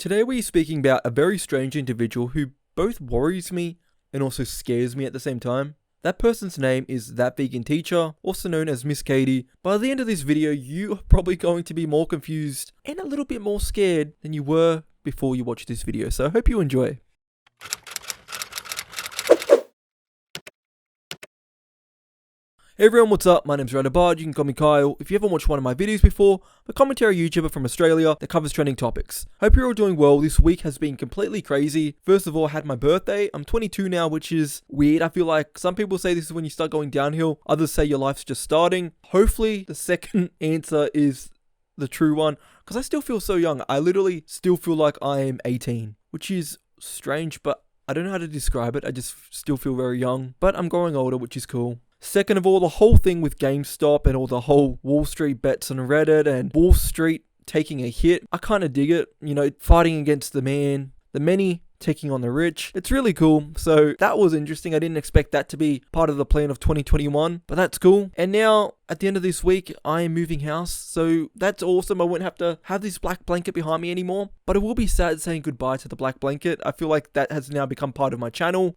Today we're speaking about a very strange individual who both worries me and also scares me at the same time. That person's name is That Vegan Teacher, also known as Miss Katie. By the end of this video, you are probably going to be more confused and a little bit more scared than you were before you watched this video, so I hope you enjoy. Hey everyone, what's up? My name's Radabard, you can call me Kyle. If you haven't watched one of my videos before, I'm a commentary YouTuber from Australia that covers trending topics. Hope you're all doing well. This week has been completely crazy. First of all, I had my birthday. I'm 22 now, which is weird. I feel like some people say this is when you start going downhill. Others say your life's just starting. Hopefully, the second answer is the true one, because I still feel so young. I literally still feel like I am 18, which is strange, but I don't know how to describe it. I just still feel very young, but I'm growing older, which is cool. Second of all, the whole thing with GameStop and all the whole Wall Street bets on Reddit and Wall Street taking a hit, I kind of dig it. You know, fighting against the many taking on the rich. It's really cool. So that was interesting. I didn't expect that to be part of the plan of 2021, but that's cool. And now at the end of this week, I am moving house. So that's awesome. I won't have to have this black blanket behind me anymore, but it will be sad saying goodbye to the black blanket. I feel like that has now become part of my channel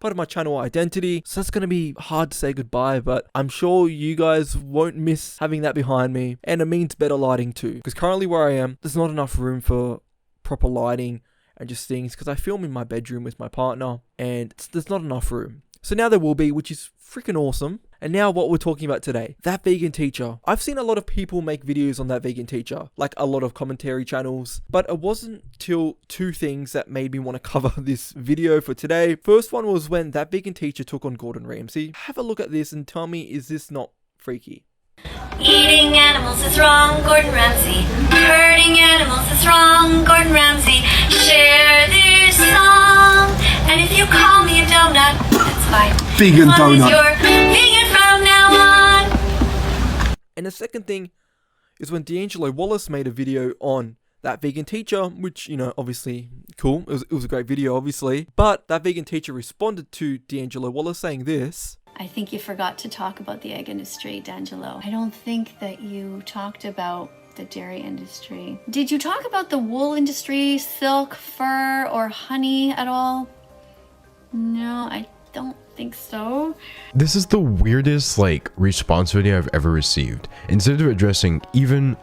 identity. So that's going to be hard to say goodbye, but I'm sure you guys won't miss having that behind me. And it means better lighting too, because currently where I am, there's not enough room for proper lighting and just things, because I film in my bedroom with my partner and there's not enough room. So now there will be, which is freaking awesome. And now what we're talking about today, That Vegan Teacher. I've seen a lot of people make videos on That Vegan Teacher, like a lot of commentary channels, but it wasn't till two things that made me want to cover this video for today. First one was when That Vegan Teacher took on Gordon Ramsay. Have a look at this and tell me, is this not freaky? Eating animals is wrong, Gordon Ramsay. Hurting animals is wrong, Gordon Ramsay. Share this song, and if you call me a donut, it's fine. Vegan as long donut. as you're vegan from now on. And the second thing is when D'Angelo Wallace made a video on That Vegan Teacher, which, you know, obviously cool. It was a great video, obviously. But That Vegan Teacher responded to D'Angelo Wallace saying this. I think you forgot to talk about the egg industry, D'Angelo. I don't think that you talked about the dairy industry. Did you talk about the wool industry, silk, fur, or honey at all? No, I don't think so. This is the weirdest response video I've ever received. Instead of addressing even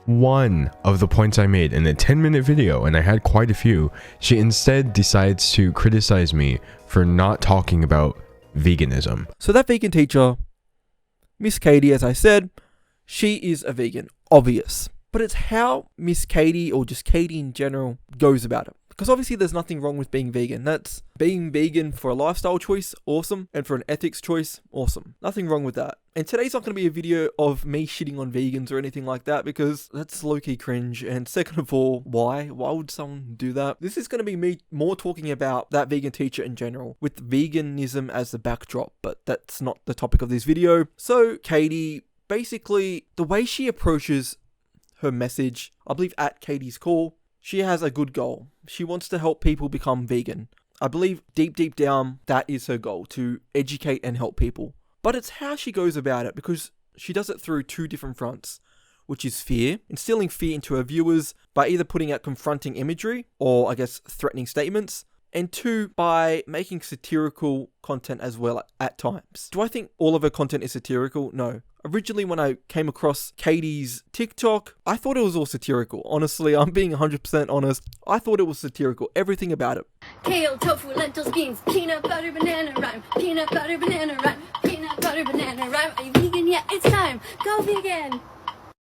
one of the points I made in a 10-minute video, and I had quite a few, she instead decides to criticize me for not talking about veganism. So That Vegan Teacher, Miss Katie, as I said, she is a vegan, obvious. But it's how Miss Katie, or just Katie in general, goes about it. Because obviously there's nothing wrong with being vegan. That's being vegan for a lifestyle choice, awesome. And for an ethics choice, awesome. Nothing wrong with that. And today's not going to be a video of me shitting on vegans or anything like that, because that's low-key cringe. And second of all, why? Why would someone do that? This is going to be me more talking about That Vegan Teacher in general, with veganism as the backdrop, but that's not the topic of this video. So Katie, basically, the way she approaches her message, I believe at Katie's Call, she has a good goal. She wants to help people become vegan. I believe deep down, that is her goal, to educate and help people. But it's how she goes about it, because she does it through two different fronts, which is fear, instilling fear into her viewers by either putting out confronting imagery or, I guess, threatening statements, and two, by making satirical content as well at times. Do I think all of her content is satirical? No. Originally, when I came across Katie's TikTok, I thought it was all satirical. Honestly, I'm being 100% honest. I thought it was satirical. Everything about it. Kale, tofu, lentils, beans, peanut butter, banana, rhyme. Peanut butter, banana, rhyme. Peanut butter, banana, rhyme. Are you vegan yet? It's time. Go vegan.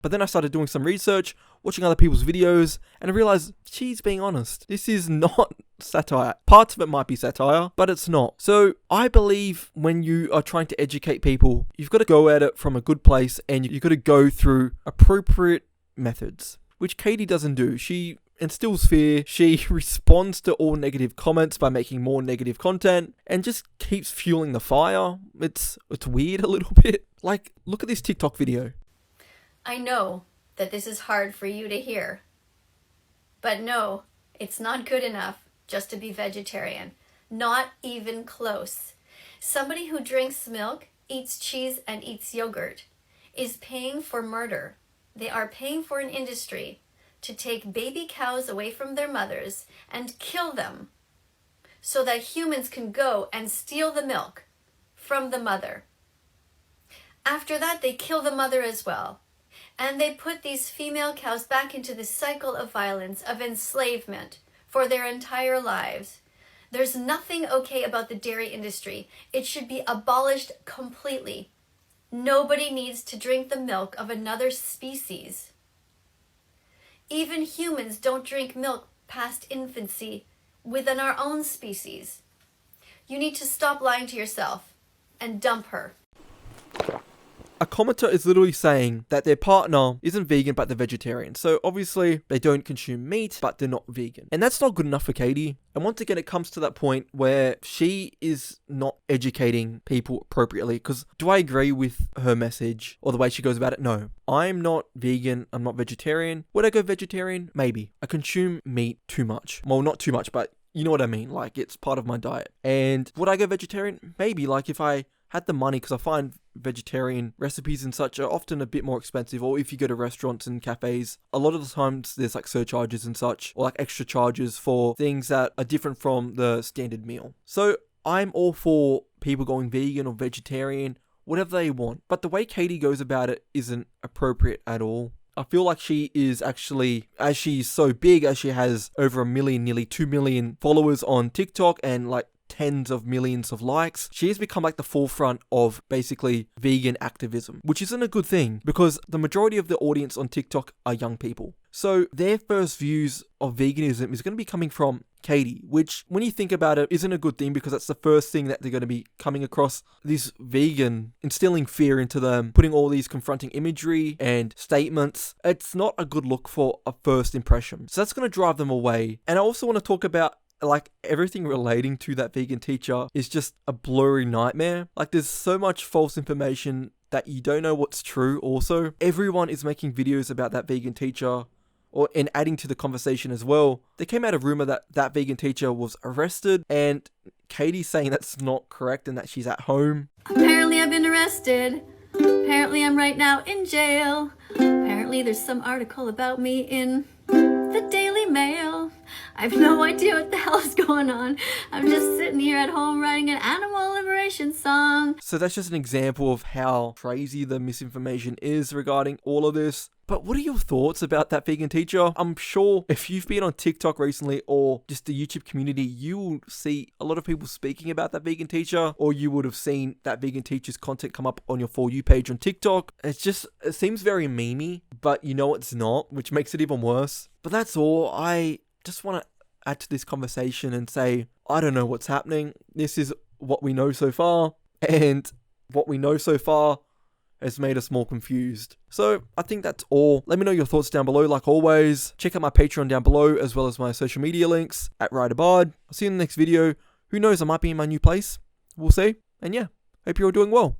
But then I started doing some research, watching other people's videos, and I realized she's being honest. This is not satire. Parts of it might be satire, but it's not. So I believe when you are trying to educate people, you've got to go at it from a good place, and you've got to go through appropriate methods, which Katie doesn't do. She instills fear, she responds to all negative comments by making more negative content, and just keeps fueling the fire. It's weird a little bit. Like, look at this TikTok video. I know that this is hard for you to hear, but no, it's not good enough just to be vegetarian. Not even close. Somebody who drinks milk, eats cheese, and eats yogurt is paying for murder. They are paying for an industry to take baby cows away from their mothers and kill them so that humans can go and steal the milk from the mother. After that, they kill the mother as well. And they put these female cows back into this cycle of violence, of enslavement for their entire lives. There's nothing okay about the dairy industry. It should be abolished completely. Nobody needs to drink the milk of another species. Even humans don't drink milk past infancy within our own species. You need to stop lying to yourself and dump her. A commenter is literally saying that their partner isn't vegan but they're vegetarian. So obviously they don't consume meat but they're not vegan. And that's not good enough for Katie. And once again it comes to that point where she is not educating people appropriately. Because do I agree with her message or the way she goes about it? No. I'm not vegan, I'm not vegetarian. Would I go vegetarian? Maybe. I consume meat too much. Well, not too much, but you know what I mean. Like, it's part of my diet. And would I go vegetarian? Maybe. Like, if I had the money, because I find vegetarian recipes and such are often a bit more expensive, or if you go to restaurants and cafes, a lot of the times there's like surcharges and such, or like extra charges for things that are different from the standard meal. So I'm all for people going vegan or vegetarian, whatever they want, but the way Katie goes about it isn't appropriate at all. I feel like she is actually, as she's so big, as she has over 1 million, nearly 2 million followers on TikTok and like tens of millions of likes, she has become like the forefront of basically vegan activism, which isn't a good thing because the majority of the audience on TikTok are young people. So their first views of veganism is going to be coming from Katie, which when you think about it isn't a good thing because that's the first thing that they're going to be coming across, this vegan, instilling fear into them, putting all these confronting imagery and statements. It's not a good look for a first impression. So that's going to drive them away. And I also want to talk about like everything relating to that vegan teacher is just a blurry nightmare. Like there's so much false information that you don't know what's true. Also, everyone is making videos about that vegan teacher and adding to the conversation as well. There came out a rumor that that vegan teacher was arrested, and Katie's saying that's not correct and that she's at home. Apparently I've been arrested. Apparently I'm right now in jail. Apparently there's some article about me in the Daily Mail. I have no idea what the hell is going on. I'm just sitting here at home writing an animal liberation song. So that's just an example of how crazy the misinformation is regarding all of this. But what are your thoughts about that vegan teacher? I'm sure if you've been on TikTok recently or just the YouTube community, you will see a lot of people speaking about that vegan teacher, or you would have seen that vegan teacher's content come up on your For You page on TikTok. It seems very memey, but you know it's not, which makes it even worse. But that's all. I just want to add to this conversation and say, I don't know what's happening. This is what we know so far, and what we know so far has made us more confused. So I think that's all. Let me know your thoughts down below. Like always, check out my Patreon down below as well as my social media links at RiderBard. I'll see you in the next video. Who knows, I might be in my new place. We'll see. And yeah, hope you're all doing well.